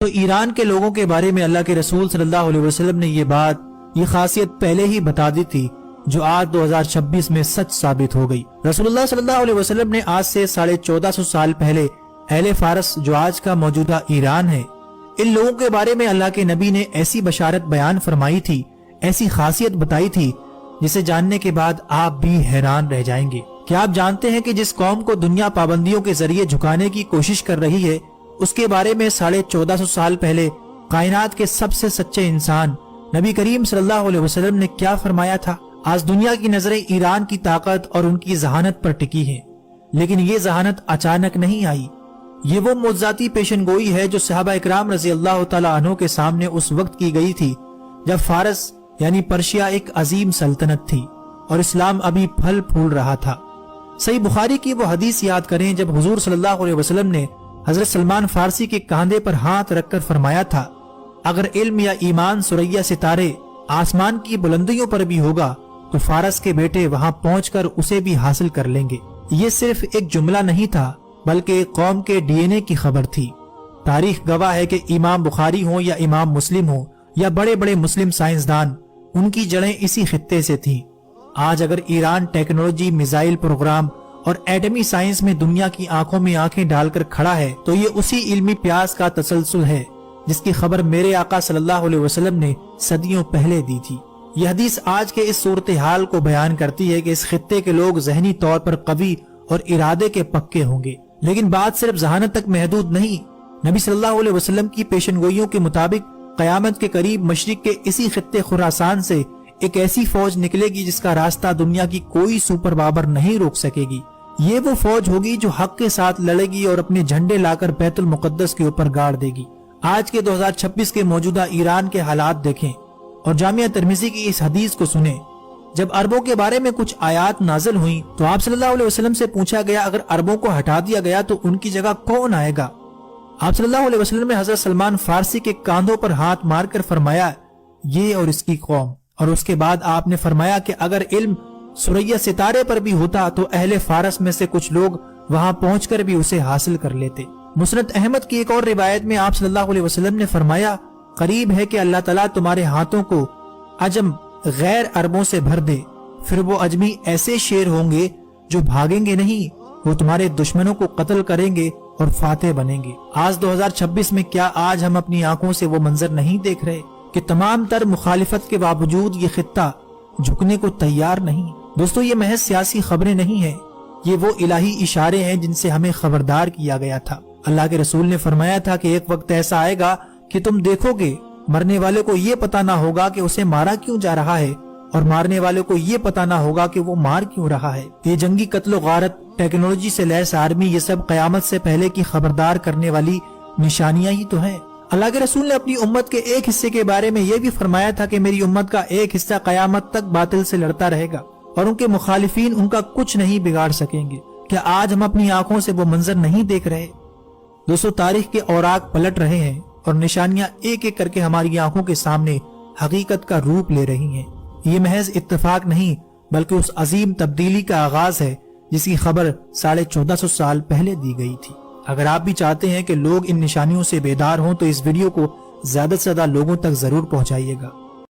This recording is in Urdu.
تو ایران کے لوگوں کے بارے میں اللہ کے رسول صلی اللہ علیہ وسلم نے یہ خاصیت پہلے ہی بتا دی تھی جو آج 2026 میں سچ ثابت ہو گئی۔ رسول اللہ صلی اللہ علیہ وسلم نے آج سے 1450 سال پہلے اہل فارس جو آج کا موجودہ ایران ہے، ان لوگوں کے بارے میں اللہ کے نبی نے ایسی بشارت بیان فرمائی تھی، ایسی خاصیت بتائی تھی جسے جاننے کے بعد آپ بھی حیران رہ جائیں گے۔ کیا آپ جانتے ہیں کہ جس قوم کو دنیا پابندیوں کے ذریعے جھکانے کی کوشش کر رہی ہے، اس کے بارے میں 1450 سال پہلے کائنات کے سب سے سچے انسان نبی کریم صلی اللہ علیہ وسلم نے کیا فرمایا تھا؟ آج دنیا کی نظریں ایران کی طاقت اور ان کی ذہانت پر ٹکی ہیں، لیکن یہ ذہانت اچانک نہیں آئی۔ یہ وہ معجزاتی پیشن گوئی ہے جو صحابہ اکرام رضی اللہ تعالیٰ عنہ کے سامنے اس وقت کی گئی تھی جب فارس یعنی پرشیا ایک عظیم سلطنت تھی اور اسلام ابھی پھل پھول رہا تھا۔ صحیح بخاری کی وہ حدیث یاد کریں جب حضور صلی اللہ علیہ وسلم نے حضرت سلمان فارسی کے کاندھے پر ہاتھ رکھ کر فرمایا تھا، اگر علم یا ایمان ثریا ستارے آسمان کی بلندیوں پر بھی ہوگا تو فارس کے بیٹے وہاں پہنچ کر اسے بھی حاصل کر لیں گے۔ یہ صرف ایک جملہ نہیں تھا بلکہ ایک قوم کے ڈی این اے کی خبر تھی۔ تاریخ گواہ ہے کہ امام بخاری ہوں یا امام مسلم ہوں یا بڑے بڑے مسلم سائنسدان، ان کی جڑیں اسی خطے سے تھیں۔ آج اگر ایران ٹیکنالوجی، میزائل پروگرام اور ایٹمی سائنس میں دنیا کی آنکھوں میں آنکھیں ڈال کر کھڑا ہے تو یہ اسی علمی پیاس کا تسلسل ہے جس کی خبر میرے آقا صلی اللہ علیہ وسلم نے صدیوں پہلے دی تھی۔ یہ حدیث آج کے اس صورتحال کو بیان کرتی ہے کہ اس خطے کے لوگ ذہنی طور پر قوی اور ارادے کے پکے ہوں گے، لیکن بات صرف ذہانت تک محدود نہیں۔ نبی صلی اللہ علیہ وسلم کی پیشن گوئیوں کے مطابق قیامت کے قریب مشرق کے اسی خطے خراسان سے ایک ایسی فوج نکلے گی جس کا راستہ دنیا کی کوئی سپر پاور نہیں روک سکے گی۔ یہ وہ فوج ہوگی جو حق کے ساتھ لڑے گی اور اپنے جھنڈے لا کر بیت المقدس کے اوپر گاڑ دے گی۔ آج کے 2026 کے موجودہ ایران کے حالات دیکھیں اور جامعہ ترمذی کی اس حدیث کو سنیں۔ جب عربوں کے بارے میں کچھ آیات نازل ہوئیں تو آپ صلی اللہ علیہ وسلم سے پوچھا گیا اگر عربوں کو ہٹا دیا گیا تو ان کی جگہ کون آئے گا؟ آپ صلی اللہ علیہ وسلم نے حضرت سلمان فارسی کے کاندھوں پر ہاتھ مار کر فرمایا، یہ اور اس کی قوم۔ اور اس کے بعد آپ نے فرمایا کہ اگر علم ثریا ستارے پر بھی ہوتا تو اہل فارس میں سے کچھ لوگ وہاں پہنچ کر بھی اسے حاصل کر لیتے۔ مسند احمد کی ایک اور روایت میں آپ صلی اللہ علیہ وسلم نے فرمایا، قریب ہے کہ اللہ تعالیٰ تمہارے ہاتھوں کو عجم غیر عربوں سے بھر دے، پھر وہ عجمی ایسے شیر ہوں گے جو بھاگیں گے نہیں، وہ تمہارے دشمنوں کو قتل کریں گے اور فاتح بنیں گے۔ آج 2026 میں کیا آج ہم اپنی آنکھوں سے وہ منظر نہیں دیکھ رہے کہ تمام تر مخالفت کے باوجود یہ خطہ جھکنے کو تیار نہیں؟ دوستو، یہ محض سیاسی خبریں نہیں ہیں، یہ وہ الہی اشارے ہیں جن سے ہمیں خبردار کیا گیا تھا۔ اللہ کے رسول نے فرمایا تھا کہ ایک وقت ایسا آئے گا کہ تم دیکھو گے مرنے والے کو یہ پتا نہ ہوگا کہ اسے مارا کیوں جا رہا ہے اور مارنے والے کو یہ پتا نہ ہوگا کہ وہ مار کیوں رہا ہے۔ یہ جنگی قتل و غارت، ٹیکنالوجی سے لیس آرمی، یہ سب قیامت سے پہلے کی خبردار کرنے والی نشانیاں ہی تو ہیں۔ اللہ کے رسول نے اپنی امت کے ایک حصے کے بارے میں یہ بھی فرمایا تھا کہ میری امت کا ایک حصہ قیامت تک باطل سے لڑتا رہے گا اور ان کے مخالفین ان کا کچھ نہیں بگاڑ سکیں گے۔ کیا آج ہم اپنی آنکھوں سے وہ منظر نہیں دیکھ رہے؟ دوستو، تاریخ کے اوراق پلٹ رہے ہیں اور نشانیاں ایک ایک کر کے ہماری آنکھوں کے سامنے حقیقت کا روپ لے رہی ہیں۔ یہ محض اتفاق نہیں بلکہ اس عظیم تبدیلی کا آغاز ہے جس کی خبر 1450 سال پہلے دی گئی تھی۔ اگر آپ بھی چاہتے ہیں کہ لوگ ان نشانیوں سے بیدار ہوں تو اس ویڈیو کو زیادہ سے زیادہ لوگوں تک ضرور پہنچائیے گا۔